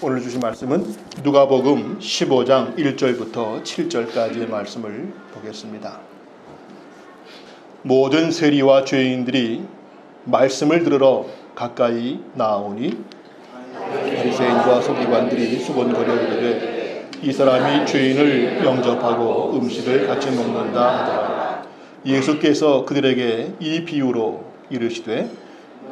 오늘 주신 말씀은 누가복음 15장 1절부터 7절까지의 말씀을 보겠습니다. 모든 세리와 죄인들이 말씀을 들으러 가까이 나아오니 바리새인과 서기관들이 수군거려 이르되 이 사람이 죄인을 영접하고 음식을 같이 먹는다 하더라. 예수께서 그들에게 이 비유로 이르시되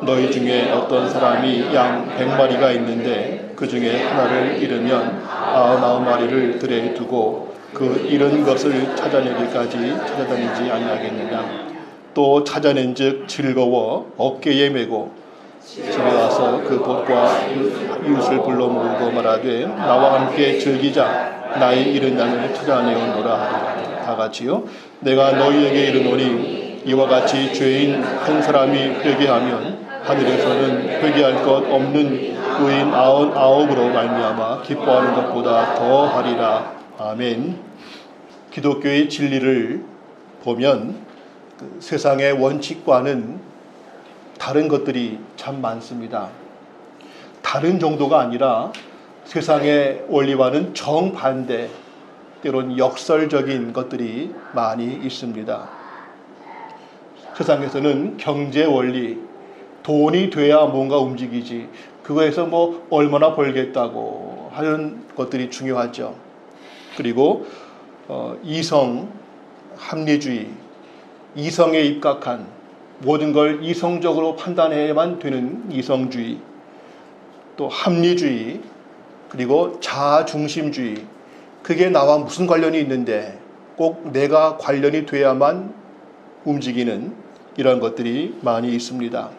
너희 중에 어떤 사람이 양 100마리가 있는데 그 중에 하나를 잃으면 99마리를 들에 두고 그 잃은 것을 찾아내기까지 찾아다니지 아니하겠느냐. 또 찾아낸즉 즐거워 어깨에 메고 집에 와서 그 벗과 이웃을 불러 모으고 말하되 나와 함께 즐기자. 나의 잃은 양을 찾아내었노라 하더라. 다 같이요. 내가 너희에게 이르노니 이와 같이 죄인 한 사람이 회개하면 하늘에서는 회개할 것 없는 의인 99으로 말미암아 기뻐하는 것보다 더 하리라. 아멘. 기독교의 진리를 보면 세상의 원칙과는 다른 것들이 참 많습니다. 다른 정도가 아니라 세상의 원리와는 정반대, 때론 역설적인 것들이 많이 있습니다. 세상에서는 경제 원리, 돈이 돼야 뭔가 움직이지, 그거에서 뭐 얼마나 벌겠다고 하는 것들이 중요하죠. 그리고 이성, 합리주의, 이성에 입각한 모든 걸 이성적으로 판단해야만 되는 이성주의, 또 합리주의, 그리고 자아중심주의, 그게 나와 무슨 관련이 있는데 꼭 내가 관련이 돼야만 움직이는 이런 것들이 많이 있습니다.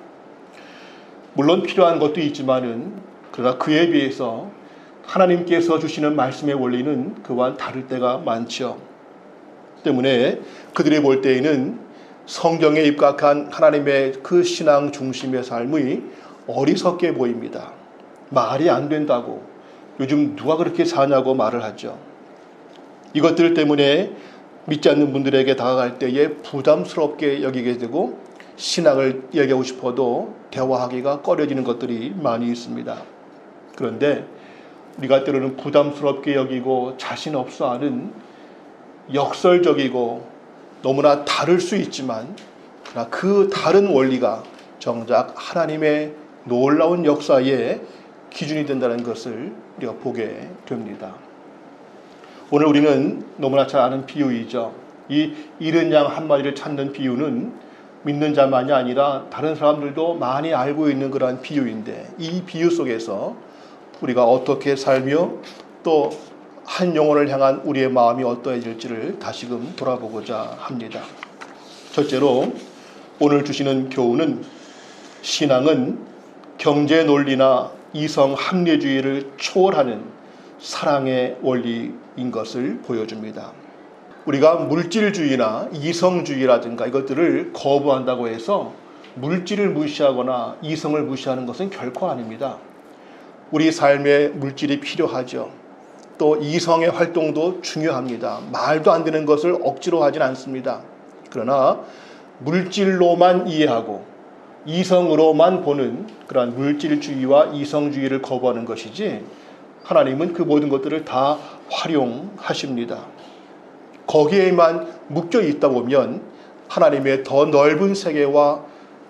물론 필요한 것도 있지만은 그러나 그에 비해서 하나님께서 주시는 말씀의 원리는 그와 다를 때가 많죠. 때문에 그들이 볼 때에는 성경에 입각한 하나님의 그 신앙 중심의 삶이 어리석게 보입니다. 말이 안 된다고, 요즘 누가 그렇게 사냐고 말을 하죠. 이것들 때문에 믿지 않는 분들에게 다가갈 때에 부담스럽게 여기게 되고 신앙을 얘기하고 싶어도 대화하기가 꺼려지는 것들이 많이 있습니다. 그런데 우리가 때로는 부담스럽게 여기고 자신 없어 하는 역설적이고 너무나 다를 수 있지만 그러나 그 다른 원리가 정작 하나님의 놀라운 역사의 기준이 된다는 것을 우리가 보게 됩니다. 오늘 우리는 너무나 잘 아는 비유이죠. 이 잃은 양 한 마리를 찾는 비유는 믿는 자만이 아니라 다른 사람들도 많이 알고 있는 그러한 비유인데, 이 비유 속에서 우리가 어떻게 살며 또 한 영혼을 향한 우리의 마음이 어떠해질지를 다시금 돌아보고자 합니다. 첫째로 오늘 주시는 교훈은 신앙은 경제 논리나 이성 합리주의를 초월하는 사랑의 원리인 것을 보여줍니다. 우리가 물질주의나 이성주의라든가 이것들을 거부한다고 해서 물질을 무시하거나 이성을 무시하는 것은 결코 아닙니다. 우리 삶에 물질이 필요하죠. 또 이성의 활동도 중요합니다. 말도 안 되는 것을 억지로 하진 않습니다. 그러나 물질로만 이해하고 이성으로만 보는 그러한 물질주의와 이성주의를 거부하는 것이지, 하나님은 그 모든 것들을 다 활용하십니다. 거기에만 묶여 있다 보면 하나님의 더 넓은 세계와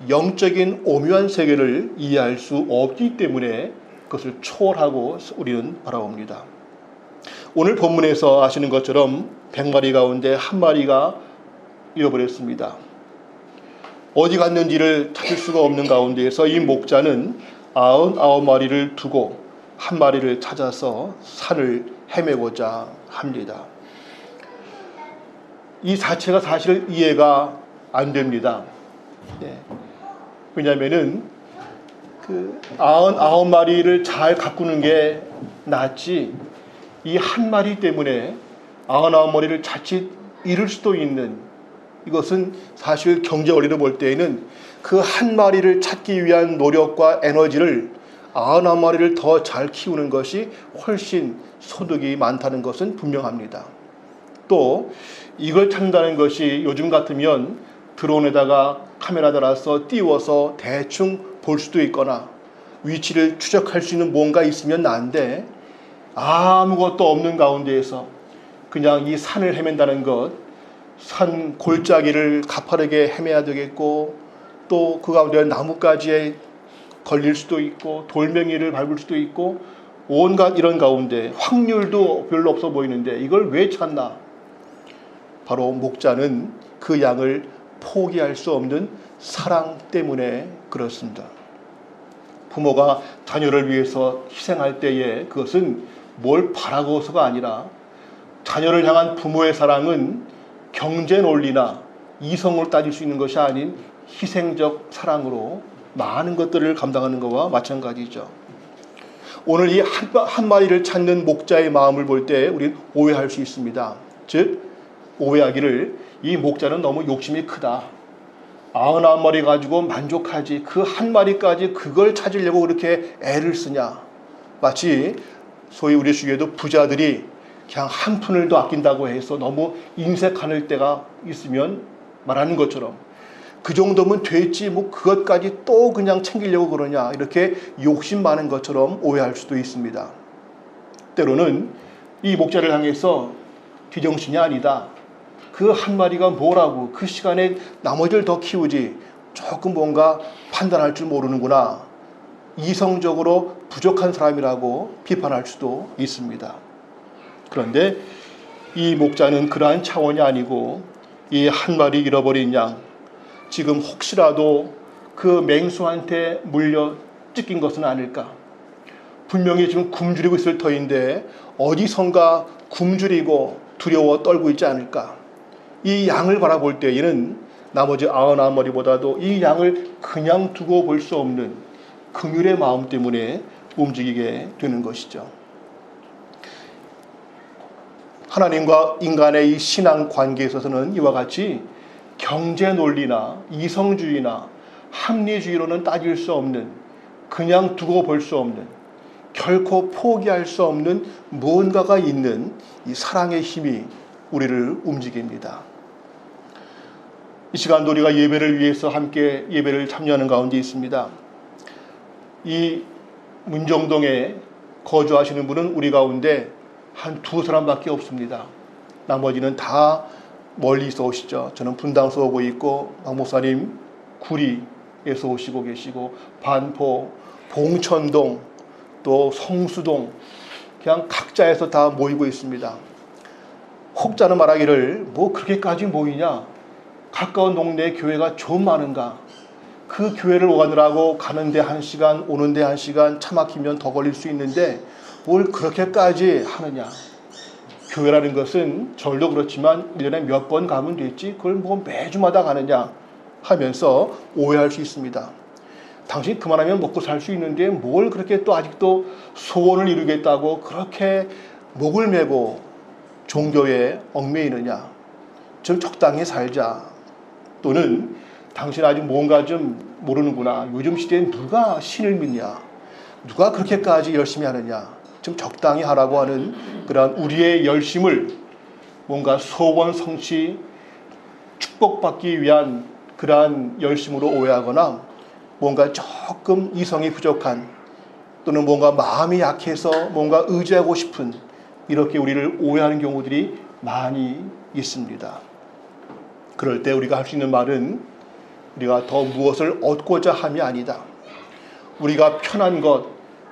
영적인 오묘한 세계를 이해할 수 없기 때문에 그것을 초월하고 우리는 바라봅니다. 오늘 본문에서 아시는 것처럼 100마리 가운데 한 마리가 잃어버렸습니다. 어디 갔는지를 찾을 수가 없는 가운데에서 이 목자는 99마리를 두고 한 마리를 찾아서 산을 헤매고자 합니다. 이 자체가 사실 이해가 안 됩니다. 왜냐하면은 그 99마리를 잘 가꾸는 게 낫지, 이 한 마리 때문에 99마리를 자칫 잃을 수도 있는, 이것은 사실 경제 원리로 볼 때에는 그 한 마리를 찾기 위한 노력과 에너지를 99마리를 더 잘 키우는 것이 훨씬 소득이 많다는 것은 분명합니다. 또 이걸 찾는다는 것이 요즘 같으면 드론에다가 카메라 달아서 띄워서 대충 볼 수도 있거나 위치를 추적할 수 있는 뭔가 있으면 나은데 아무것도 없는 가운데에서 그냥 이 산을 헤맨다는 것, 산 골짜기를 가파르게 헤매야 되겠고 또 그 가운데 나뭇가지에 걸릴 수도 있고 돌멩이를 밟을 수도 있고 온갖 이런 가운데 확률도 별로 없어 보이는데 이걸 왜 찾나? 바로 목자는 그 양을 포기할 수 없는 사랑 때문에 그렇습니다. 부모가 자녀를 위해서 희생할 때에 그것은 뭘 바라고서가 아니라 자녀를 향한 부모의 사랑은 경제 논리나 이성을 따질 수 있는 것이 아닌 희생적 사랑으로 많은 것들을 감당하는 것과 마찬가지죠. 오늘 이 한 마리를 찾는 목자의 마음을 볼 때 우리는 오해할 수 있습니다. 즉 오해하기를 이 목자는 너무 욕심이 크다. 99마리 가지고 만족하지 그 한 마리까지 그걸 찾으려고 그렇게 애를 쓰냐. 마치 소위 우리 주위에도 부자들이 그냥 한 푼을 더 아낀다고 해서 너무 인색할 때가 있으면 말하는 것처럼 그 정도면 됐지 뭐 그것까지 또 그냥 챙기려고 그러냐 이렇게 욕심 많은 것처럼 오해할 수도 있습니다. 때로는 이 목자를 향해서 제정신이 아니다. 그 한 마리가 뭐라고 그 시간에 나머지를 더 키우지 조금 뭔가 판단할 줄 모르는구나. 이성적으로 부족한 사람이라고 비판할 수도 있습니다. 그런데 이 목자는 그러한 차원이 아니고 이 한 마리 잃어버린 양 지금 혹시라도 그 맹수한테 물려 찢긴 것은 아닐까. 분명히 지금 굶주리고 있을 터인데 어디선가 굶주리고 두려워 떨고 있지 않을까. 이 양을 바라볼 때에는 나머지 99마리보다도 이 양을 그냥 두고 볼 수 없는 긍휼의 마음 때문에 움직이게 되는 것이죠. 하나님과 인간의 이 신앙 관계에 있어서는 이와 같이 경제 논리나 이성주의나 합리주의로는 따질 수 없는 그냥 두고 볼 수 없는 결코 포기할 수 없는 무언가가 있는 이 사랑의 힘이 우리를 움직입니다. 이 시간도 우리가 예배를 위해서 함께 예배를 참여하는 가운데 있습니다. 이 문정동에 거주하시는 분은 우리 가운데 한 두 사람밖에 없습니다. 나머지는 다 멀리서 오시죠. 저는 분당서 오고 있고 박 목사님 구리에서 오시고 계시고 반포, 봉천동, 또 성수동 그냥 각자에서 다 모이고 있습니다. 혹자는 말하기를 뭐 그렇게까지 모이냐? 가까운 동네에 교회가 좀 많은가? 그 교회를 오가느라고 가는데 1시간 오는데 1시간 차 막히면 더 걸릴 수 있는데 뭘 그렇게까지 하느냐? 교회라는 것은 절도 그렇지만 1년에 몇 번 가면 됐지 그걸 뭐 매주마다 가느냐 하면서 오해할 수 있습니다. 당신 그만하면 먹고 살 수 있는데 뭘 그렇게 또 아직도 소원을 이루겠다고 그렇게 목을 메고 종교에 얽매이느냐. 좀 적당히 살자. 또는 당신 아직 뭔가 좀 모르는구나. 요즘 시대엔 누가 신을 믿냐. 누가 그렇게까지 열심히 하느냐. 좀 적당히 하라고 하는 그런 우리의 열심을 뭔가 소원 성취 축복받기 위한 그러한 열심으로 오해하거나 뭔가 조금 이성이 부족한 또는 뭔가 마음이 약해서 뭔가 의지하고 싶은 이렇게 우리를 오해하는 경우들이 많이 있습니다. 그럴 때 우리가 할 수 있는 말은 우리가 더 무엇을 얻고자 함이 아니다. 우리가 편한 것,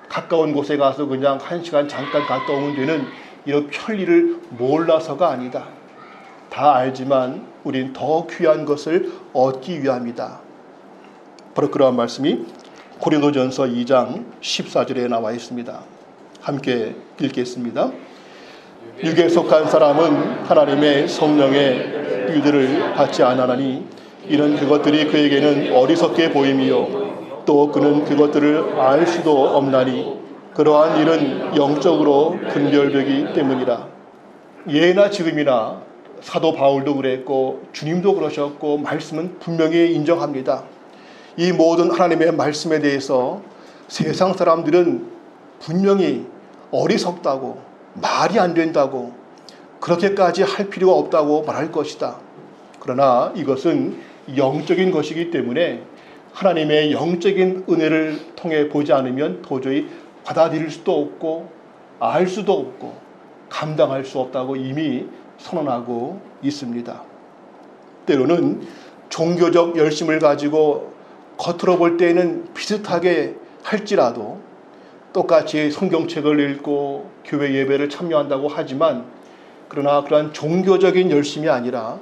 가까운 곳에 가서 그냥 1시간 잠깐 갔다 오면 되는 이런 편리를 몰라서가 아니다. 다 알지만 우린 더 귀한 것을 얻기 위함이다. 바로 그러한 말씀이 고린도전서 2장 14절에 나와 있습니다. 함께 읽겠습니다. 육에 속한 사람은 하나님의 성령의 유대를 받지 않으나니 이는 그것들이 그에게는 어리석게 보임이요 또 그는 그것들을 알 수도 없나니 그러한 일은 영적으로 분별되기 때문이라. 예나 지금이나 사도 바울도 그랬고 주님도 그러셨고 말씀은 분명히 인정합니다. 이 모든 하나님의 말씀에 대해서 세상 사람들은 분명히 어리석다고 말이 안 된다고 그렇게까지 할 필요가 없다고 말할 것이다. 그러나 이것은 영적인 것이기 때문에 하나님의 영적인 은혜를 통해 보지 않으면 도저히 받아들일 수도 없고 알 수도 없고 감당할 수 없다고 이미 선언하고 있습니다. 때로는 종교적 열심을 가지고 겉으로 볼 때에는 비슷하게 할지라도 똑같이 성경책을 읽고 교회 예배를 참여한다고 하지만 그러나 그러한 종교적인 열심이 아니라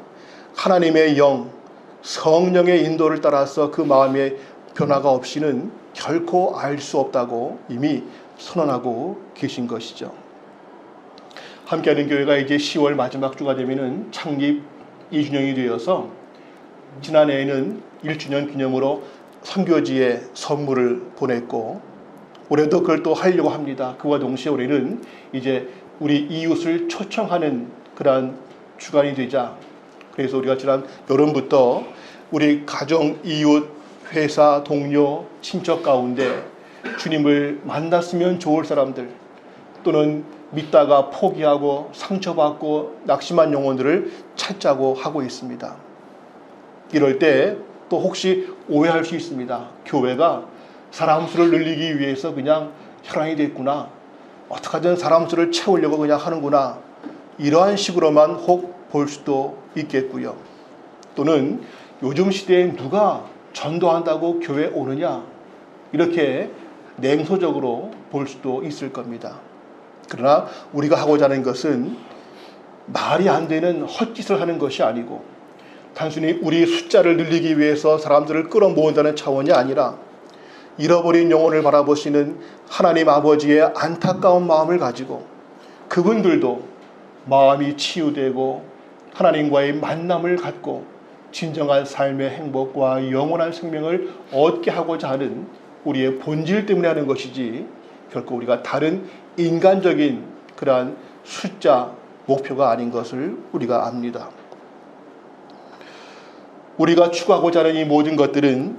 하나님의 영, 성령의 인도를 따라서 그 마음의 변화가 없이는 결코 알 수 없다고 이미 선언하고 계신 것이죠. 함께하는 교회가 이제 10월 마지막 주가 되면은 창립 2주년이 되어서 지난해에는 1주년 기념으로 선교지에 선물을 보냈고 올해도 그걸 또 하려고 합니다. 그와 동시에 올해는 이제 우리 이웃을 초청하는 그러한 주간이 되자 그래서 우리가 지난 여름부터 우리 가정, 이웃, 회사, 동료, 친척 가운데 주님을 만났으면 좋을 사람들 또는 믿다가 포기하고 상처받고 낙심한 영혼들을 찾자고 하고 있습니다. 이럴 때 또 혹시 오해할 수 있습니다. 교회가 사람 수를 늘리기 위해서 그냥 혈안이 됐구나. 어떻게든 사람 수를 채우려고 그냥 하는구나. 이러한 식으로만 혹 볼 수도 있겠고요. 또는 요즘 시대에 누가 전도한다고 교회 오느냐. 이렇게 냉소적으로 볼 수도 있을 겁니다. 그러나 우리가 하고자 하는 것은 말이 안 되는 헛짓을 하는 것이 아니고 단순히 우리 숫자를 늘리기 위해서 사람들을 끌어모은다는 차원이 아니라 잃어버린 영혼을 바라보시는 하나님 아버지의 안타까운 마음을 가지고 그분들도 마음이 치유되고 하나님과의 만남을 갖고 진정한 삶의 행복과 영원한 생명을 얻게 하고자 하는 우리의 본질 때문에 하는 것이지 결코 우리가 다른 인간적인 그러한 숫자 목표가 아닌 것을 우리가 압니다. 우리가 추구하고자 하는 이 모든 것들은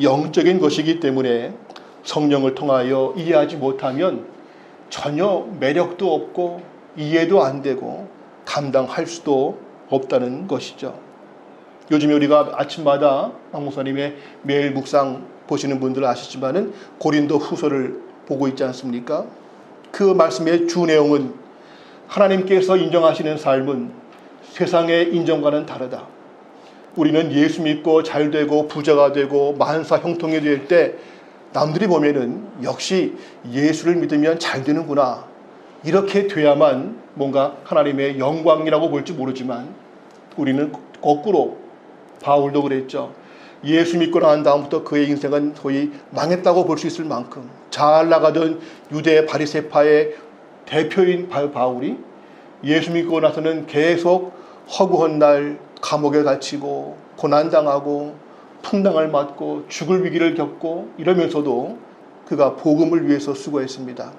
영적인 것이기 때문에 성령을 통하여 이해하지 못하면 전혀 매력도 없고 이해도 안 되고 감당할 수도 없다는 것이죠. 요즘에 우리가 아침마다 박 목사님의 매일 묵상 보시는 분들은 아시지만은 고린도 후서를 보고 있지 않습니까? 그 말씀의 주 내용은 하나님께서 인정하시는 삶은 세상의 인정과는 다르다. 우리는 예수 믿고 잘 되고 부자가 되고 만사 형통이 될 때 남들이 보면은 역시 예수를 믿으면 잘 되는구나. 이렇게 돼야만 뭔가 하나님의 영광이라고 볼지 모르지만 우리는 거꾸로 바울도 그랬죠. 예수 믿고 난 다음부터 그의 인생은 거의 망했다고 볼 수 있을 만큼 잘 나가던 유대 바리새파의 대표인 바울이 예수 믿고 나서는 계속 허구한 날 감옥에 갇히고 고난당하고 풍랑을 맞고 죽을 위기를 겪고 이러면서도 그가 복음을 위해서 수고했습니다.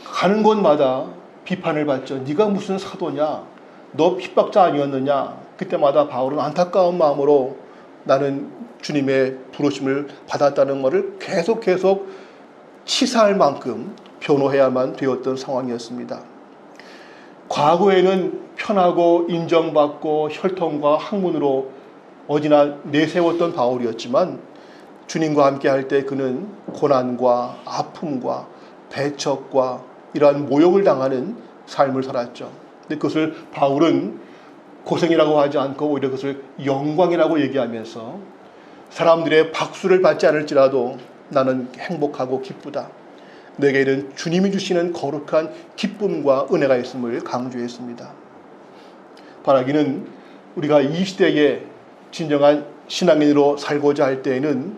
가는 곳마다 비판을 받죠. 네가 무슨 사도냐? 너 핍박자 아니었느냐? 그때마다 바울은 안타까운 마음으로 나는 주님의 부르심을 받았다는 것을 계속 치사할 만큼 변호해야만 되었던 상황이었습니다. 과거에는 편하고 인정받고 혈통과 학문으로 어디나 내세웠던 바울이었지만 주님과 함께 할 때 그는 고난과 아픔과 배척과 이러한 모욕을 당하는 삶을 살았죠. 근데 그것을 바울은 고생이라고 하지 않고 오히려 그것을 영광이라고 얘기하면서 사람들의 박수를 받지 않을지라도 나는 행복하고 기쁘다. 내게는 주님이 주시는 거룩한 기쁨과 은혜가 있음을 강조했습니다. 바라기는 우리가 이 시대에 진정한 신앙인으로 살고자 할 때에는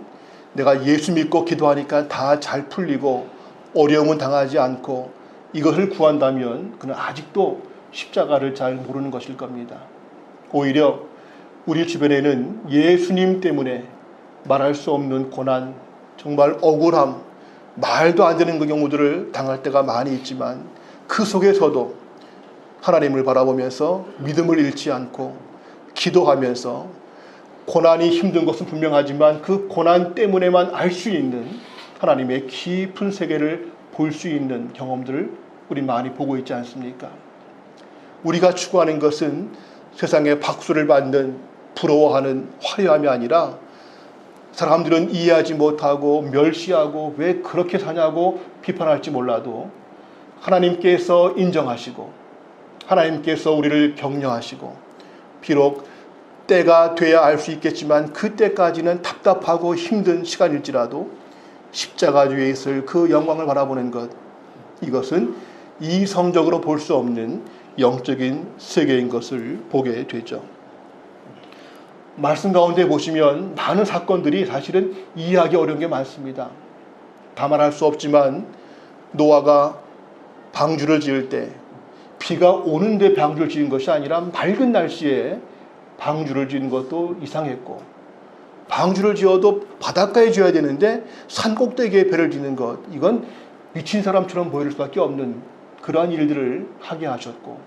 내가 예수 믿고 기도하니까 다 잘 풀리고 어려움은 당하지 않고 이것을 구한다면 그는 아직도 십자가를 잘 모르는 것일 겁니다. 오히려 우리 주변에는 예수님 때문에 말할 수 없는 고난, 정말 억울함, 말도 안 되는 그 경우들을 당할 때가 많이 있지만 그 속에서도 하나님을 바라보면서 믿음을 잃지 않고 기도하면서 고난이 힘든 것은 분명하지만 그 고난 때문에만 알 수 있는 하나님의 깊은 세계를 볼 수 있는 경험들을 우리 많이 보고 있지 않습니까? 우리가 추구하는 것은 세상에 박수를 받는 부러워하는 화려함이 아니라 사람들은 이해하지 못하고 멸시하고 왜 그렇게 사냐고 비판할지 몰라도 하나님께서 인정하시고 하나님께서 우리를 격려하시고 비록 때가 돼야 알 수 있겠지만 그때까지는 답답하고 힘든 시간일지라도 십자가 위에 있을 그 영광을 바라보는 것, 이것은 이성적으로 볼 수 없는 영적인 세계인 것을 보게 되죠. 말씀 가운데 보시면 많은 사건들이 사실은 이해하기 어려운 게 많습니다. 다만 할 수 없지만 노아가 방주를 지을 때 비가 오는데 방주를 지은 것이 아니라 맑은 날씨에 방주를 지은 것도 이상했고, 방주를 지어도 바닷가에 지어야 되는데 산 꼭대기에 배를 짓는 것, 이건 미친 사람처럼 보일 수밖에 없는 그러한 일들을 하게 하셨고,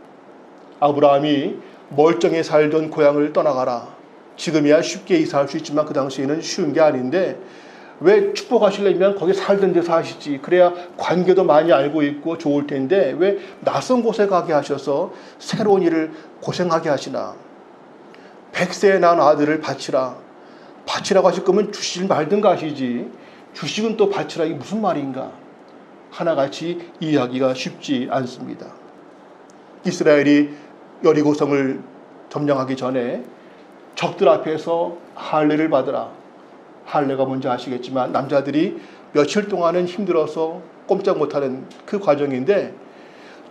아브라함이 멀쩡히 살던 고향을 떠나가라, 지금이야 쉽게 이사할 수 있지만 그 당시에는 쉬운 게 아닌데 왜 축복하시려면 거기 살던 데서 하시지, 그래야 관계도 많이 알고 있고 좋을 텐데 왜 낯선 곳에 가게 하셔서 새로운 일을 고생하게 하시나. 100세에 낳은 아들을 바치라, 바치라고 하실 거면 주실 말든가 하시지, 주식은 또 바치라, 이게 무슨 말인가. 하나같이 이해하기가 쉽지 않습니다. 이스라엘이 여리고성을 점령하기 전에 적들 앞에서 할례를 받으라. 할례가 뭔지 아시겠지만 남자들이 며칠 동안은 힘들어서 꼼짝 못하는 그 과정인데,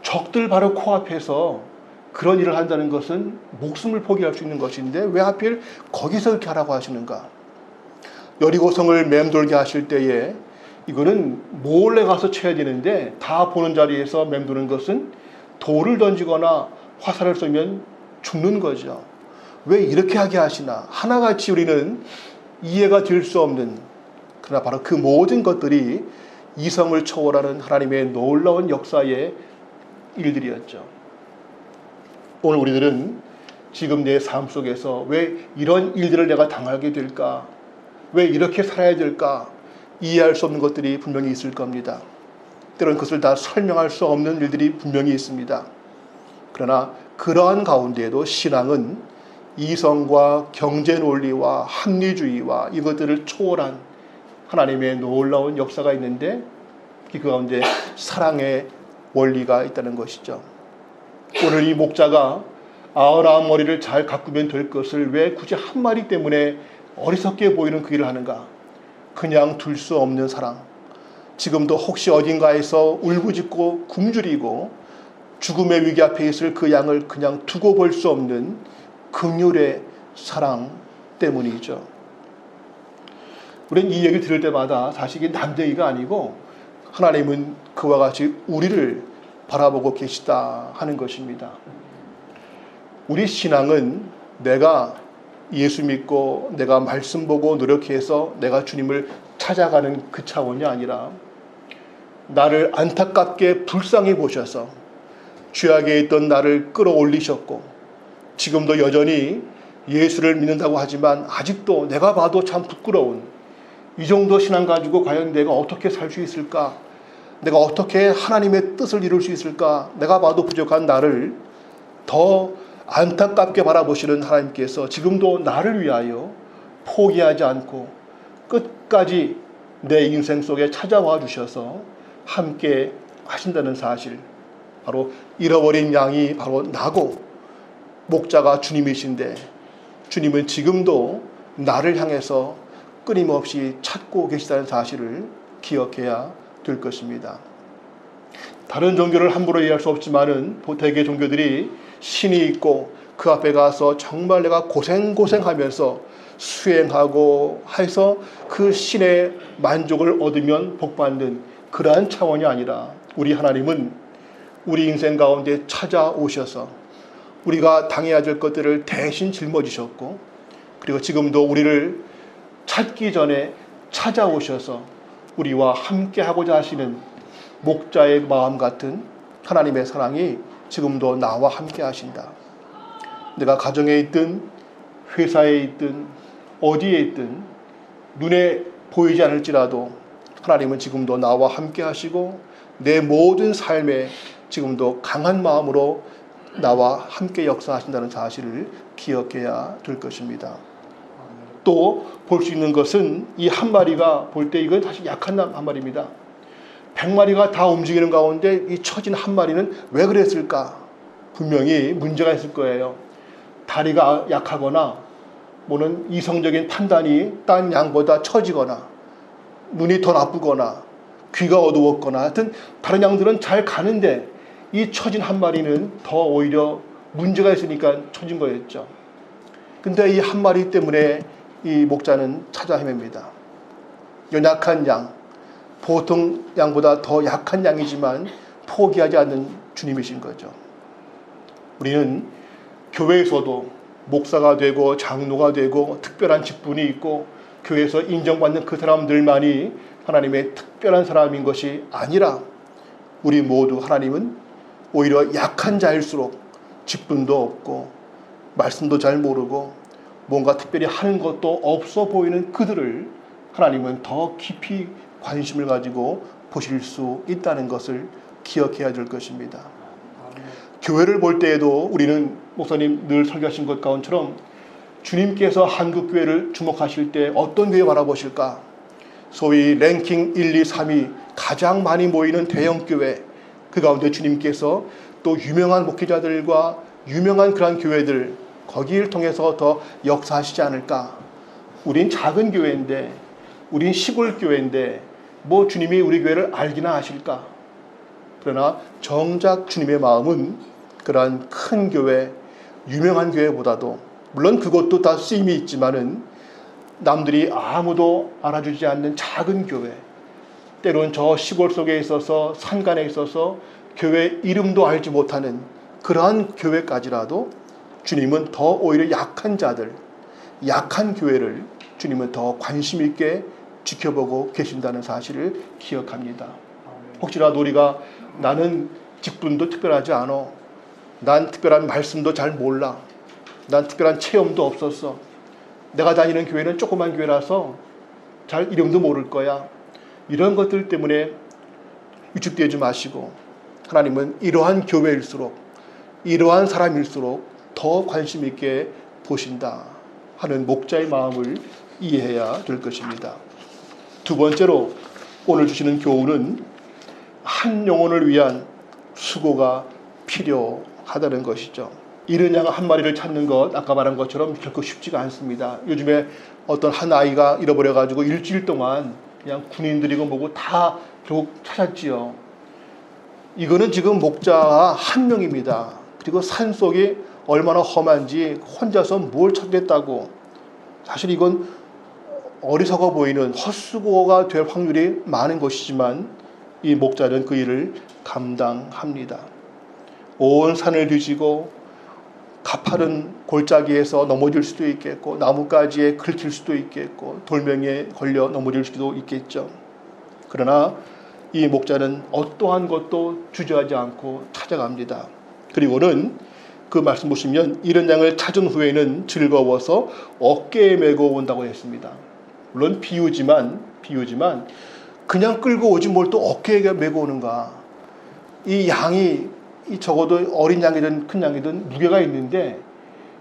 적들 바로 코앞에서 그런 일을 한다는 것은 목숨을 포기할 수 있는 것인데 왜 하필 거기서 이렇게 하라고 하시는가. 여리고성을 맴돌게 하실 때에 이거는 몰래 가서 쳐야 되는데 다 보는 자리에서 맴도는 것은 돌을 던지거나 화살을 쏘면 죽는 거죠. 왜 이렇게 하게 하시나. 하나같이 우리는 이해가 될 수 없는, 그러나 바로 그 모든 것들이 이성을 초월하는 하나님의 놀라운 역사의 일들이었죠. 오늘 우리들은 지금 내 삶 속에서 왜 이런 일들을 내가 당하게 될까, 왜 이렇게 살아야 될까, 이해할 수 없는 것들이 분명히 있을 겁니다. 때로는 그것을 다 설명할 수 없는 일들이 분명히 있습니다. 그러나 그러한 가운데에도 신앙은 이성과 경제 논리와 합리주의와 이것들을 초월한 하나님의 놀라운 역사가 있는데, 그 가운데 사랑의 원리가 있다는 것이죠. 오늘 이 목자가 99머리를 잘 가꾸면 될 것을 왜 굳이 한 마리 때문에 어리석게 보이는 그 일을 하는가. 그냥 둘 수 없는 사랑. 지금도 혹시 어딘가에서 울부짖고 굶주리고 죽음의 위기 앞에 있을 그 양을 그냥 두고 볼 수 없는 긍휼의 사랑 때문이죠. 우리는 이 얘기를 들을 때마다 사실 이게 남 얘기가 아니고 하나님은 그와 같이 우리를 바라보고 계시다 하는 것입니다. 우리 신앙은 내가 예수 믿고 내가 말씀 보고 노력해서 내가 주님을 찾아가는 그 차원이 아니라 나를 안타깝게 불쌍히 보셔서 죄악에 있던 나를 끌어올리셨고, 지금도 여전히 예수를 믿는다고 하지만 아직도 내가 봐도 참 부끄러운, 이 정도 신앙 가지고 과연 내가 어떻게 살 수 있을까, 내가 어떻게 하나님의 뜻을 이룰 수 있을까, 내가 봐도 부족한 나를 더 안타깝게 바라보시는 하나님께서 지금도 나를 위하여 포기하지 않고 끝까지 내 인생 속에 찾아와 주셔서 함께 하신다는 사실, 바로 잃어버린 양이 바로 나고 목자가 주님이신데 주님은 지금도 나를 향해서 끊임없이 찾고 계시다는 사실을 기억해야 될 것입니다. 다른 종교를 함부로 이해할 수 없지만은 대개 종교들이 신이 있고 그 앞에 가서 정말 내가 고생하면서 수행하고 해서 그 신의 만족을 얻으면 복받는 그러한 차원이 아니라, 우리 하나님은 우리 인생 가운데 찾아오셔서 우리가 당해야 될 것들을 대신 짊어지셨고, 그리고 지금도 우리를 찾기 전에 찾아오셔서 우리와 함께 하고자 하시는 목자의 마음 같은 하나님의 사랑이 지금도 나와 함께 하신다. 내가 가정에 있든 회사에 있든 어디에 있든 눈에 보이지 않을지라도 하나님은 지금도 나와 함께 하시고 내 모든 삶에 지금도 강한 마음으로 나와 함께 역사하신다는 사실을 기억해야 될 것입니다. 또 볼 수 있는 것은 이 한 마리가 볼 때 이건 사실 약한 한 마리입니다. 100마리가 다 움직이는 가운데 이 처진 한 마리는 왜 그랬을까? 분명히 문제가 있을 거예요. 다리가 약하거나 뭐는 이성적인 판단이 딴 양보다 처지거나 눈이 더 나쁘거나 귀가 어두웠거나 하여튼 다른 양들은 잘 가는데 이 처진 한 마리는 더 오히려 문제가 있으니까 처진 거였죠. 근데 이 한 마리 때문에 이 목자는 찾아 헤맵니다. 연약한 양, 보통 양보다 더 약한 양이지만 포기하지 않는 주님이신 거죠. 우리는 교회에서도 목사가 되고 장로가 되고 특별한 직분이 있고 교회에서 인정받는 그 사람들만이 하나님의 특별한 사람인 것이 아니라 우리 모두 하나님은 오히려 약한 자일수록 직분도 없고 말씀도 잘 모르고 뭔가 특별히 하는 것도 없어 보이는 그들을 하나님은 더 깊이 관심을 가지고 보실 수 있다는 것을 기억해야 될 것입니다. 교회를 볼 때에도 우리는 목사님 늘 설교하신 것 가운데처럼 주님께서 한국교회를 주목하실 때 어떤 교회 바라보실까? 소위 랭킹 1, 2, 3위 가장 많이 모이는 대형교회, 그 가운데 주님께서 또 유명한 목회자들과 유명한 그런 교회들, 거기를 통해서 더 역사하시지 않을까? 우린 작은 교회인데, 우린 시골 교회인데 뭐 주님이 우리 교회를 알기나 하실까? 그러나 정작 주님의 마음은 그러한 큰 교회, 유명한 교회보다도 물론 그것도 다 쓰임이 있지만은 남들이 아무도 알아주지 않는 작은 교회, 때론 저 시골 속에 있어서 산간에 있어서 교회 이름도 알지 못하는 그러한 교회까지라도 주님은 더 오히려 약한 자들, 약한 교회를 주님은 더 관심 있게 지켜보고 계신다는 사실을 기억합니다. 혹시라도 우리가 나는 직분도 특별하지 않아, 난 특별한 말씀도 잘 몰라, 난 특별한 체험도 없었어, 내가 다니는 교회는 조그만 교회라서 잘 이름도 모를 거야, 이런 것들 때문에 위축되지 마시고 하나님은 이러한 교회일수록, 이러한 사람일수록 더 관심 있게 보신다 하는 목자의 마음을 이해해야 될 것입니다. 두 번째로 오늘 주시는 교훈은 한 영혼을 위한 수고가 필요하다는 것이죠. 잃은 양 한 마리를 찾는 것, 아까 말한 것처럼 결코 쉽지가 않습니다. 요즘에 어떤 한 아이가 잃어버려가지고 일주일 동안 그냥 군인들이고 뭐고 다 결국 찾았지요. 이거는 지금 목자 한 명입니다. 그리고 산속이 얼마나 험한지 혼자서 뭘 찾겠다고. 사실 이건 어리석어 보이는 헛수고가 될 확률이 많은 것이지만 이 목자는 그 일을 감당합니다. 온 산을 뒤지고 가파른 골짜기에서 넘어질 수도 있겠고 나뭇가지에 긁힐 수도 있겠고 돌멩이에 걸려 넘어질 수도 있겠죠. 그러나 이 목자는 어떠한 것도 주저하지 않고 찾아갑니다. 그리고는 그 말씀 보시면 이런 양을 찾은 후에는 즐거워서 어깨에 메고 온다고 했습니다. 물론 비유지만 그냥 끌고 오지 뭘 또 어깨에 메고 오는가. 이 양이 적어도 어린 양이든 큰 양이든 무게가 있는데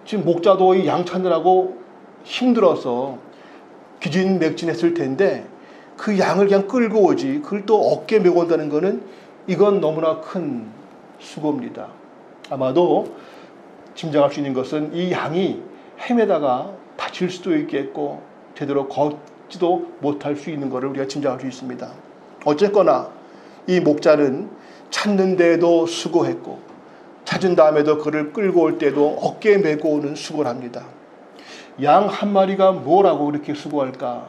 지금 목자도 이 양 찾느라고 힘들어서 기진맥진했을 텐데 그 양을 그냥 끌고 오지 그걸 또 어깨에 메고 온다는 것은 이건 너무나 큰 수고입니다. 아마도 짐작할 수 있는 것은 이 양이 헤매다가 다칠 수도 있겠고 제대로 걷지도 못할 수 있는 것을 우리가 짐작할 수 있습니다. 어쨌거나 이 목자는 찾는 데에도 수고했고 찾은 다음에도 그를 끌고 올 때도 어깨에 메고 오는 수고를 합니다. 양 한 마리가 뭐라고 그렇게 수고할까?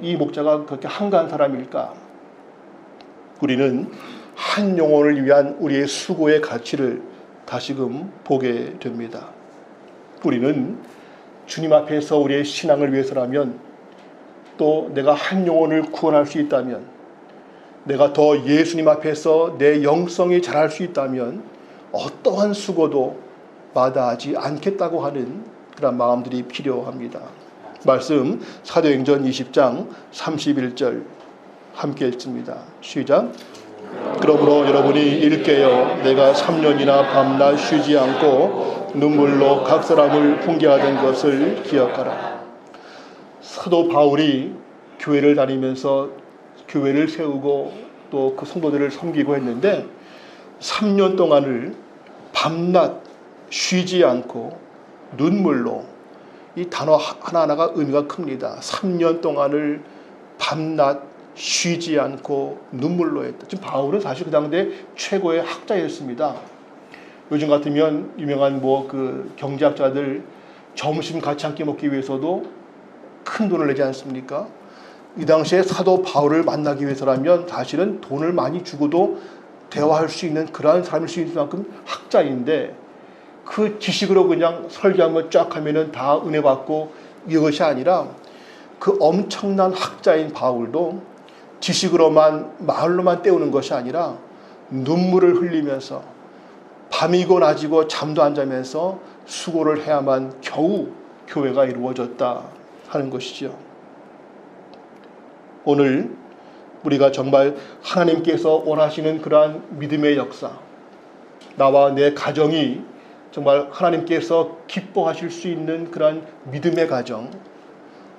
이 목자가 그렇게 한가한 사람일까? 우리는 한 영혼을 위한 우리의 수고의 가치를 다시금 보게 됩니다. 우리는 주님 앞에서 우리의 신앙을 위해서라면, 또 내가 한 영혼을 구원할 수 있다면, 내가 더 예수님 앞에서 내 영성이 자랄 수 있다면 어떠한 수고도 마다하지 않겠다고 하는 그런 마음들이 필요합니다. 말씀 사도행전 20장 31절 함께 읽습니다. 시작. 그러므로 여러분이 일깨어 내가 3년이나 밤낮 쉬지 않고 눈물로 각 사람을 훈계하던 것을 기억하라. 사도 바울이 교회를 다니면서 교회를 세우고 또 그 성도들을 섬기고 했는데 3년 동안을 밤낮 쉬지 않고 눈물로, 이 단어 하나하나가 의미가 큽니다. 3년 동안을 밤낮 쉬지 않고 눈물로 했다. 지금 바울은 사실 그 당대 최고의 학자였습니다. 요즘 같으면 유명한 그 경제학자들 점심 같이 함께 먹기 위해서도 큰 돈을 내지 않습니까? 이 당시에 사도 바울을 만나기 위해서라면 사실은 돈을 많이 주고도 대화할 수 있는 그러한 사람일 수 있을 만큼 학자인데, 그 지식으로 그냥 설교 한번 쫙 하면은 다 은혜 받고 이것이 아니라 그 엄청난 학자인 바울도 지식으로만, 말로만 때우는 것이 아니라 눈물을 흘리면서 밤이고 낮이고 잠도 안 자면서 수고를 해야만 겨우 교회가 이루어졌다 하는 것이죠. 오늘 우리가 정말 하나님께서 원하시는 그러한 믿음의 역사, 나와 내 가정이 정말 하나님께서 기뻐하실 수 있는 그러한 믿음의 가정,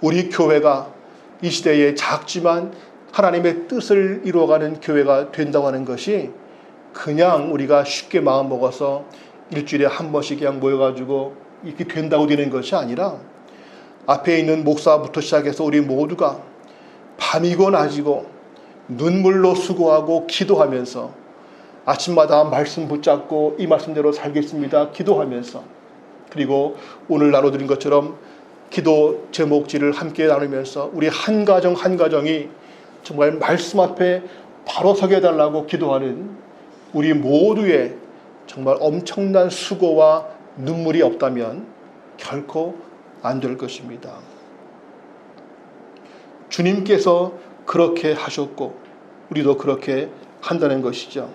우리 교회가 이 시대에 작지만 하나님의 뜻을 이루어가는 교회가 된다고 하는 것이 그냥 우리가 쉽게 마음 먹어서 일주일에 한 번씩 그냥 모여가지고 이렇게 된다고 되는 것이 아니라, 앞에 있는 목사부터 시작해서 우리 모두가 밤이고 낮이고 눈물로 수고하고 기도하면서, 아침마다 말씀 붙잡고 이 말씀대로 살겠습니다 기도하면서, 그리고 오늘 나눠드린 것처럼 기도 제목지를 함께 나누면서 우리 한 가정 한 가정이 정말 말씀 앞에 바로 서게 해달라고 기도하는 우리 모두의 정말 엄청난 수고와 눈물이 없다면 결코 안 될 것입니다. 주님께서 그렇게 하셨고 우리도 그렇게 한다는 것이죠.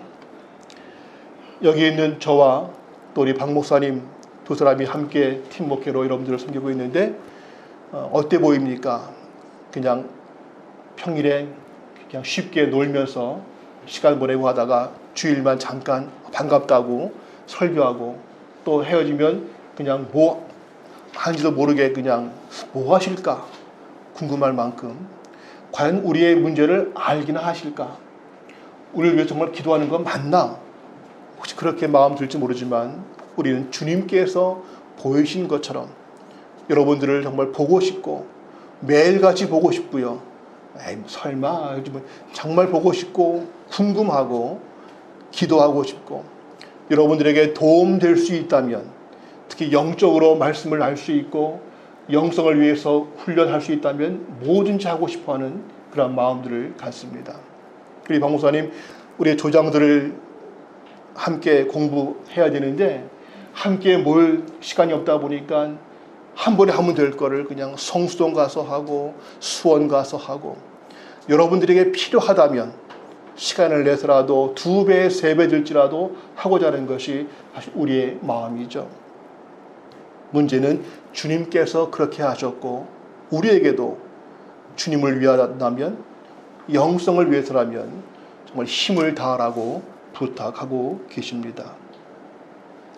여기 있는 저와 또 우리 박 목사님 두 사람이 함께 팀 목회로 여러분들을 섬기고 있는데, 어때 보입니까? 그냥 평일에 그냥 쉽게 놀면서 시간 보내고 하다가 주일만 잠깐 반갑다고 설교하고 또 헤어지면 그냥 뭐 하는지도 모르게 그냥 뭐 하실까 궁금할 만큼, 과연 우리의 문제를 알기나 하실까? 우리를 위해 정말 기도하는 건 맞나? 혹시 그렇게 마음 들지 모르지만 우리는 주님께서 보이신 것처럼 여러분들을 정말 보고 싶고 매일같이 보고 싶고요. 에이, 설마 정말 보고 싶고 궁금하고 기도하고 싶고, 여러분들에게 도움될 수 있다면, 특히 영적으로 말씀을 알 수 있고 영성을 위해서 훈련할 수 있다면 뭐든지 하고 싶어하는 그런 마음들을 갖습니다. 우리 박 목사님, 우리 조장들을 함께 공부해야 되는데 함께 모일 시간이 없다 보니까 한 번에 하면 될 거를 그냥 성수동 가서 하고 수원 가서 하고, 여러분들에게 필요하다면 시간을 내서라도 2배, 3배 들지라도 하고자 하는 것이 사실 우리의 마음이죠. 문제는 주님께서 그렇게 하셨고 우리에게도 주님을 위하다면, 영성을 위해서라면 정말 힘을 다하라고 부탁하고 계십니다.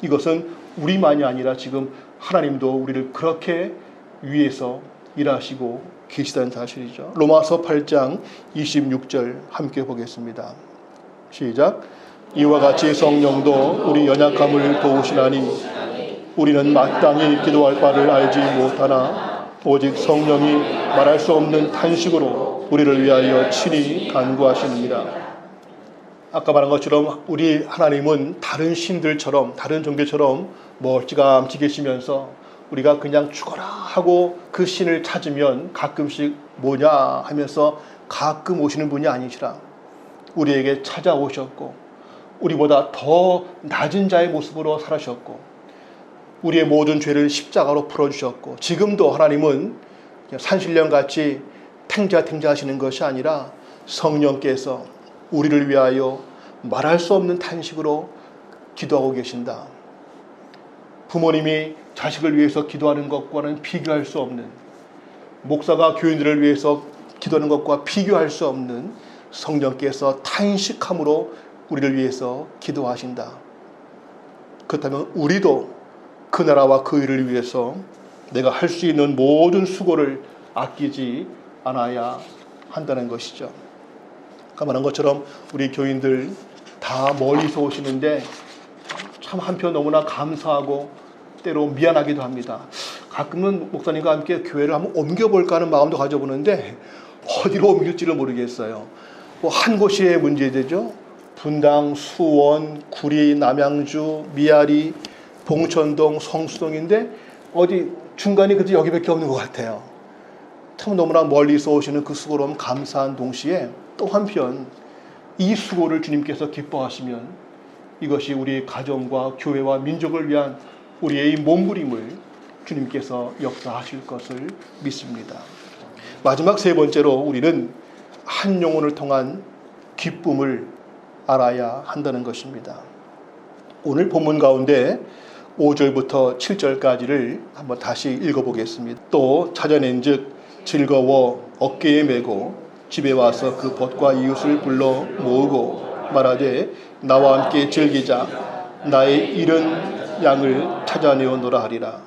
이것은 우리만이 아니라 지금 하나님도 우리를 그렇게 위해서 일하시고 계시다는 사실이죠. 로마서 8장 26절 함께 보겠습니다. 시작. 이와 같이 성령도 우리 연약함을 도우시나니 우리는 마땅히 기도할 바를 알지 못하나 오직 성령이 말할 수 없는 탄식으로 우리를 위하여 친히 간구하시느니라. 아까 말한 것처럼 우리 하나님은 다른 신들처럼, 다른 종교처럼 멀찌감치 계시면서 우리가 그냥 죽어라 하고 그 신을 찾으면 가끔씩 뭐냐 하면서 가끔 오시는 분이 아니시라. 우리에게 찾아오셨고 우리보다 더 낮은 자의 모습으로 살아셨고 우리의 모든 죄를 십자가로 풀어주셨고, 지금도 하나님은 산신령같이 탱자하시는 것이 아니라 성령께서 우리를 위하여 말할 수 없는 탄식으로 기도하고 계신다. 부모님이 자식을 위해서 기도하는 것과는 비교할 수 없는, 목사가 교인들을 위해서 기도하는 것과 비교할 수 없는 성령께서 탄식함으로 우리를 위해서 기도하신다. 그렇다면 우리도 그 나라와 그 일을 위해서 내가 할 수 있는 모든 수고를 아끼지 않아야 한다는 것이죠. 아까 말한 것처럼 우리 교인들 다 멀리서 오시는데 참 한편 너무나 감사하고 때로 미안하기도 합니다. 가끔은 목사님과 함께 교회를 한번 옮겨볼까 하는 마음도 가져보는데 어디로 옮길지를 모르겠어요. 뭐 한 곳이 문제되죠. 분당, 수원, 구리, 남양주, 미아리, 봉천동, 성수동인데 어디 중간이 그저 여기밖에 없는 것 같아요. 참 너무나 멀리서 오시는 그 수고로움 감사한 동시에 또 한편 이 수고를 주님께서 기뻐하시면 이것이 우리 가정과 교회와 민족을 위한 우리의 몸부림을 주님께서 역사하실 것을 믿습니다. 마지막 세 번째로 우리는 한 영혼을 통한 기쁨을 알아야 한다는 것입니다. 오늘 본문 가운데 5절부터 7절까지를 한번 다시 읽어보겠습니다. 또 찾아낸 즉 즐거워 어깨에 메고 집에 와서 그 벗과 이웃을 불러 모으고 말하되 나와 함께 즐기자. 나의 잃은 양을 찾아내오노라 하리라.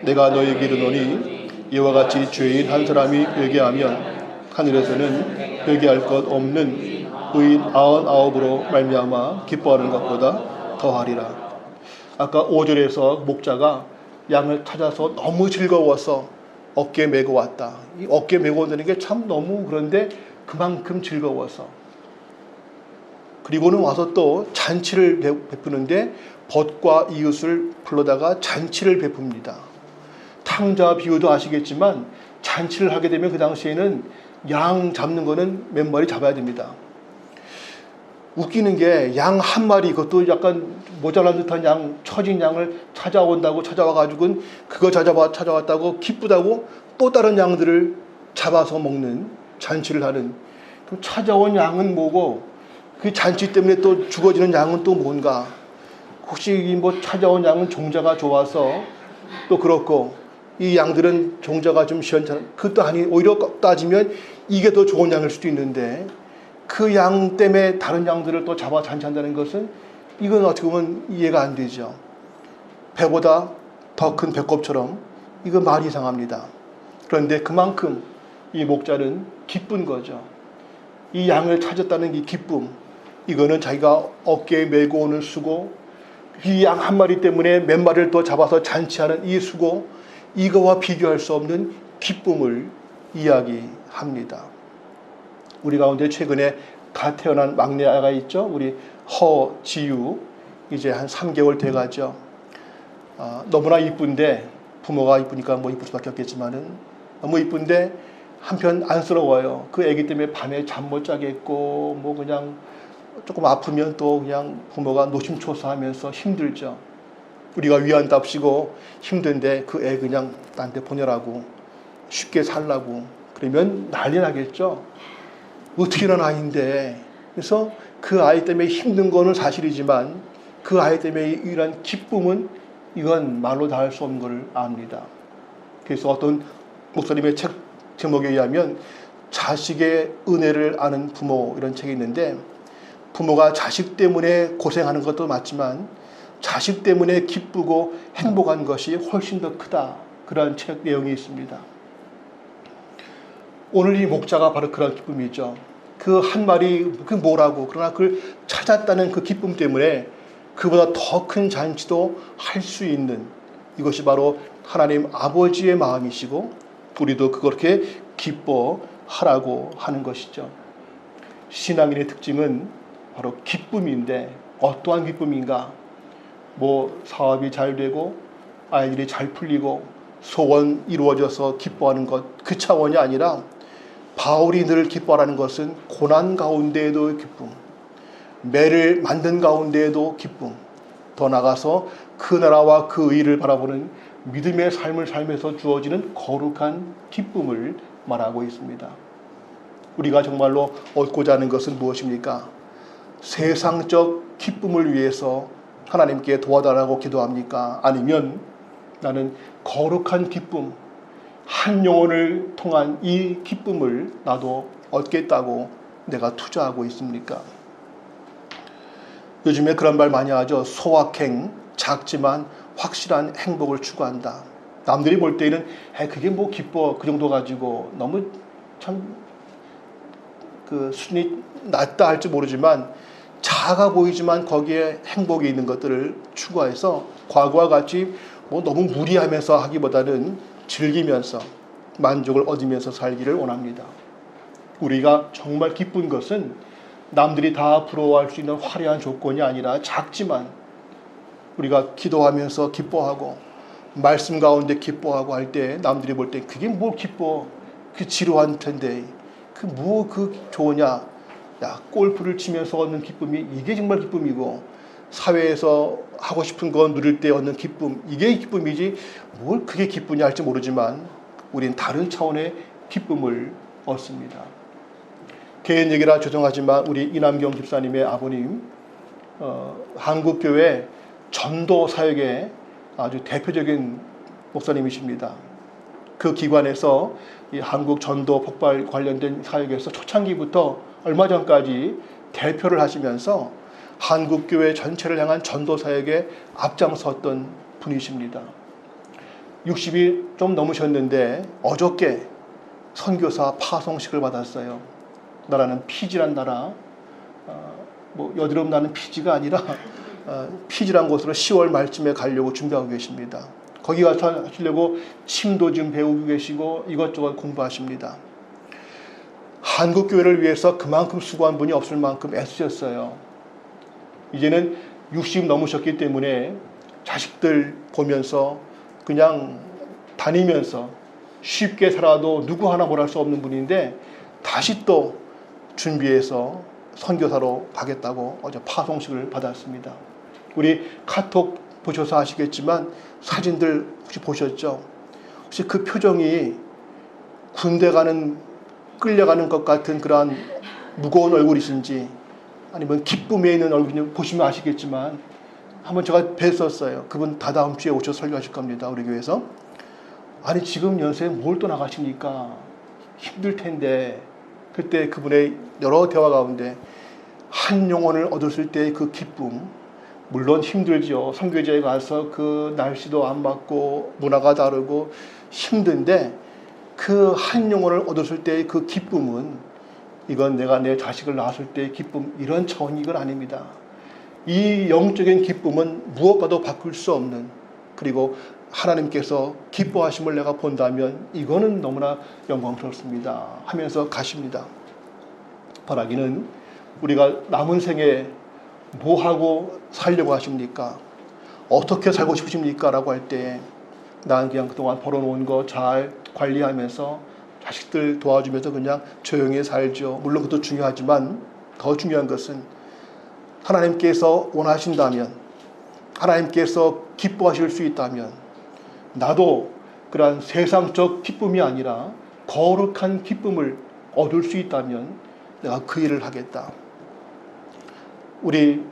내가 너에게 이르노니 이와 같이 죄인 한 사람이 회개하면 하늘에서는 회개할 것 없는 의인 99으로 말미암아 기뻐하는 것보다 더하리라. 아까 5절에서 목자가 양을 찾아서 너무 즐거워서 어깨에 메고 왔다. 이 어깨에 메고 온다는 게 참 너무 그런데 그만큼 즐거워서. 그리고는 와서 또 잔치를 베푸는데 벗과 이웃을 불러다가 잔치를 베풉니다. 탕자 비유도 아시겠지만 잔치를 하게 되면 그 당시에는 양 잡는 거는 몇 마리 잡아야 됩니다. 웃기는 게 양 한 마리, 그것도 약간 모자란 듯한 양, 처진 양을 찾아온다고 찾아와가지고는 그거 찾아왔다고 기쁘다고 또 다른 양들을 잡아서 먹는 잔치를 하는. 그 찾아온 양은 뭐고 그 잔치 때문에 또 죽어지는 양은 또 뭔가. 혹시 뭐 찾아온 양은 종자가 좋아서 또 그렇고 이 양들은 종자가 좀 시원찮아. 그것도 아니, 오히려 따지면 이게 더 좋은 양일 수도 있는데 그 양 때문에 다른 양들을 또 잡아 잔치한다는 것은 이건 어떻게 보면 이해가 안 되죠. 배보다 더 큰 배꼽처럼 이거 말이 이상합니다. 그런데 그만큼 이 목자는 기쁜 거죠. 이 양을 찾았다는 이 기쁨, 이거는 자기가 어깨에 메고 오는 수고, 이 양 한 마리 때문에 몇 마리를 또 잡아서 잔치하는 이 수고, 이거와 비교할 수 없는 기쁨을 이야기합니다. 우리 가운데 최근에 갓 태어난 막내 아가 있죠. 우리 허지유, 이제 한 3개월 돼가죠. 너무나 이쁜데, 부모가 이쁘니까 뭐 이쁠 수밖에 없겠지만은 너무 이쁜데 한편 안쓰러워요. 그 아기 때문에 밤에 잠 못 자겠고 뭐 그냥 조금 아프면 또 그냥 부모가 노심초사하면서 힘들죠. 우리가 위안답시고 힘든데 그 애 그냥 나한테 보내라고, 쉽게 살라고 그러면 난리 나겠죠. 어떻게 이런 아이인데. 그래서 그 아이 때문에 힘든 거는 사실이지만 그 아이 때문에 이런 기쁨은 이건 말로 다 할 수 없는 걸 압니다. 그래서 어떤 목사님의 책 제목에 의하면 자식의 은혜를 아는 부모, 이런 책이 있는데, 부모가 자식 때문에 고생하는 것도 맞지만 자식 때문에 기쁘고 행복한 것이 훨씬 더 크다, 그런 책 내용이 있습니다. 오늘 이 목자가 바로 그런 기쁨이죠. 그 한 마리, 그 뭐라고, 그러나 그걸 찾았다는 그 기쁨 때문에 그보다 더 큰 잔치도 할 수 있는, 이것이 바로 하나님 아버지의 마음이시고 우리도 그렇게 기뻐하라고 하는 것이죠. 신앙인의 특징은 바로 기쁨인데, 어떠한 기쁨인가? 뭐 사업이 잘 되고 아이들이 잘 풀리고 소원 이루어져서 기뻐하는 것, 그 차원이 아니라 바울이 늘 기뻐하라는 것은 고난 가운데에도 기쁨, 매를 만든 가운데에도 기쁨, 더 나아가서 그 나라와 그 의를 바라보는 믿음의 삶을 살면서 주어지는 거룩한 기쁨을 말하고 있습니다. 우리가 정말로 얻고자 하는 것은 무엇입니까? 세상적 기쁨을 위해서 하나님께 도와달라고 기도합니까? 아니면 나는 거룩한 기쁨, 한 영혼을 통한 이 기쁨을 나도 얻겠다고 내가 투자하고 있습니까? 요즘에 그런 말 많이 하죠. 소확행, 작지만 확실한 행복을 추구한다. 남들이 볼 때는 그게 뭐 기뻐 그 정도 가지고 너무 참 그 수준이 낮다 할지 모르지만 작아 보이지만 거기에 행복이 있는 것들을 추구해서 과거와 같이 뭐 너무 무리하면서 하기보다는 즐기면서 만족을 얻으면서 살기를 원합니다. 우리가 정말 기쁜 것은 남들이 다 부러워할 수 있는 화려한 조건이 아니라 작지만 우리가 기도하면서 기뻐하고 말씀 가운데 기뻐하고 할 때 남들이 볼 때 그게 뭐 기뻐 그 지루한 텐데 그 좋으냐 야 골프를 치면서 얻는 기쁨이 이게 정말 기쁨이고 사회에서 하고 싶은 거 누릴 때 얻는 기쁨 이게 기쁨이지 뭘 그게 기쁘냐 할지 모르지만 우린 다른 차원의 기쁨을 얻습니다. 개인 얘기라 죄송하지만 우리 이남경 집사님의 아버님 한국교회 전도 사역의 아주 대표적인 목사님이십니다. 그 기관에서 이 한국 전도 폭발 관련된 사역에서 초창기부터 얼마 전까지 대표를 하시면서 한국교회 전체를 향한 전도 사역에 앞장섰던 분이십니다. 60이 좀 넘으셨는데 어저께 선교사 파송식을 받았어요. 나라는 피지란 나라, 뭐 여드름 나는 피지가 아니라 피지란 곳으로 10월 말쯤에 가려고 준비하고 계십니다. 거기 가서 하시려고 침도 좀 배우고 계시고 이것저것 공부하십니다. 한국교회를 위해서 그만큼 수고한 분이 없을 만큼 애쓰셨어요. 이제는 60 넘으셨기 때문에 자식들 보면서 그냥 다니면서 쉽게 살아도 누구 하나 뭘 할 수 없는 분인데 다시 또 준비해서 선교사로 가겠다고 어제 파송식을 받았습니다. 우리 카톡 보셔서 아시겠지만 사진들 혹시 보셨죠? 혹시 그 표정이 군대 가는 끌려가는 것 같은 그러한 무거운 얼굴이신지 아니면 기쁨에 있는 얼굴인지 보시면 아시겠지만 한번 제가 뵀었어요. 그분 다다음 주에 오셔서 설교하실 겁니다. 우리 교회에서. 아니 지금 연세에 뭘 또 나가십니까? 힘들 텐데 그때 그분의 여러 대화 가운데 한 영혼을 얻었을 때의 그 기쁨 물론 힘들죠. 선교지에 가서 그 날씨도 안 맞고 문화가 다르고 힘든데 그 한 영혼을 얻었을 때의 그 기쁨은 이건 내가 내 자식을 낳았을 때의 기쁨 이런 차원이 이건 아닙니다. 이 영적인 기쁨은 무엇과도 바꿀 수 없는 그리고 하나님께서 기뻐하심을 내가 본다면 이거는 너무나 영광스럽습니다 하면서 가십니다. 바라기는 우리가 남은 생에 뭐하고 살려고 하십니까? 어떻게 살고 싶으십니까? 라고 할 때 난 그냥 그동안 벌어놓은 거 잘 관리하면서 자식들 도와주면서 그냥 조용히 살죠. 물론 그것도 중요하지만 더 중요한 것은 하나님께서 원하신다면 하나님께서 기뻐하실 수 있다면 나도 그러한 세상적 기쁨이 아니라 거룩한 기쁨을 얻을 수 있다면 내가 그 일을 하겠다. 우리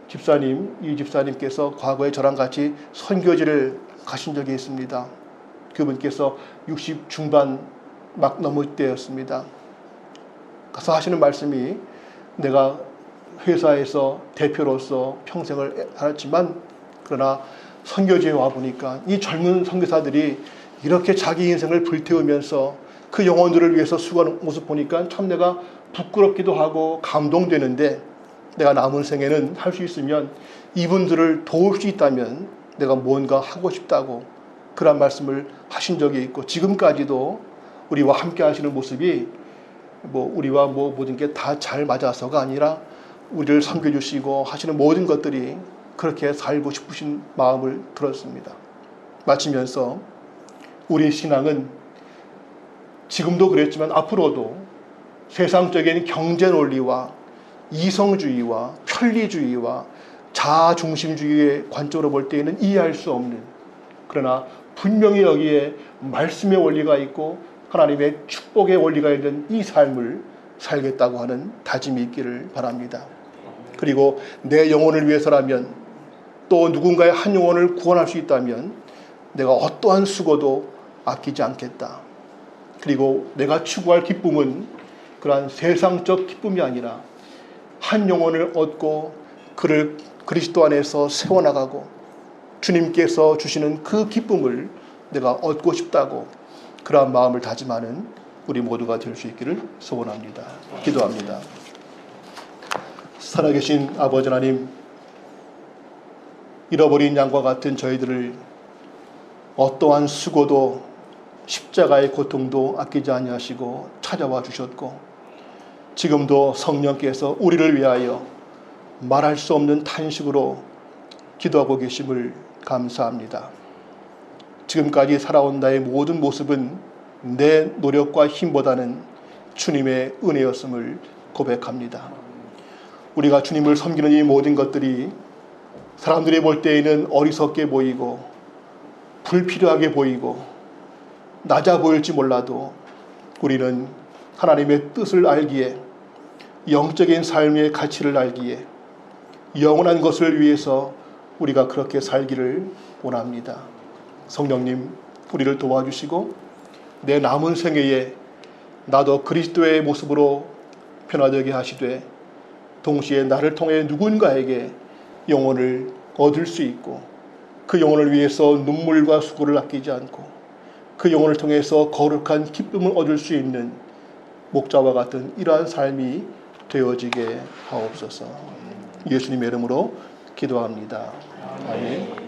집사님, 이 집사님께서 과거에 저랑 같이 선교지를 가신 적이 있습니다. 그분께서 60 중반 막 넘을 때였습니다. 가서 하시는 말씀이 내가 회사에서 대표로서 평생을 살았지만 그러나 선교지에 와보니까 이 젊은 선교사들이 이렇게 자기 인생을 불태우면서 그 영혼들을 위해서 수고하는 모습 보니까 참 내가 부끄럽기도 하고 감동되는데 내가 남은 생에는 할 수 있으면 이분들을 도울 수 있다면 내가 뭔가 하고 싶다고 그런 말씀을 하신 적이 있고 지금까지도 우리와 함께 하시는 모습이 뭐 우리와 뭐 모든 게 다 잘 맞아서가 아니라 우리를 섬겨주시고 하시는 모든 것들이 그렇게 살고 싶으신 마음을 들었습니다. 마치면서 우리 신앙은 지금도 그랬지만 앞으로도 세상적인 경제 논리와 이성주의와 편리주의와 자아중심주의의 관점으로 볼 때에는 이해할 수 없는 그러나 분명히 여기에 말씀의 원리가 있고 하나님의 축복의 원리가 있는 이 삶을 살겠다고 하는 다짐이 있기를 바랍니다. 그리고 내 영혼을 위해서라면 또 누군가의 한 영혼을 구원할 수 있다면 내가 어떠한 수고도 아끼지 않겠다. 그리고 내가 추구할 기쁨은 그러한 세상적 기쁨이 아니라 한 영혼을 얻고 그를 그리스도 안에서 세워나가고 주님께서 주시는 그 기쁨을 내가 얻고 싶다고 그러한 마음을 다짐하는 우리 모두가 될 수 있기를 소원합니다. 기도합니다. 살아계신 아버지 하나님, 잃어버린 양과 같은 저희들을 어떠한 수고도 십자가의 고통도 아끼지 아니하시고 찾아와 주셨고, 지금도 성령께서 우리를 위하여 말할 수 없는 탄식으로 기도하고 계심을 감사합니다. 지금까지 살아온 나의 모든 모습은 내 노력과 힘보다는 주님의 은혜였음을 고백합니다. 우리가 주님을 섬기는 이 모든 것들이 사람들이 볼 때에는 어리석게 보이고 불필요하게 보이고 낮아 보일지 몰라도 우리는 하나님의 뜻을 알기에, 영적인 삶의 가치를 알기에, 영원한 것을 위해서 우리가 그렇게 살기를 원합니다. 성령님, 우리를 도와주시고 내 남은 생애에 나도 그리스도의 모습으로 변화되게 하시되, 동시에 나를 통해 누군가에게 영혼을 얻을 수 있고, 그 영혼을 위해서 눈물과 수고를 아끼지 않고 그 영혼을 통해서 거룩한 기쁨을 얻을 수 있는 목자와 같은 이러한 삶이 되어지게 하옵소서. 예수님의 이름으로 기도합니다. 아멘.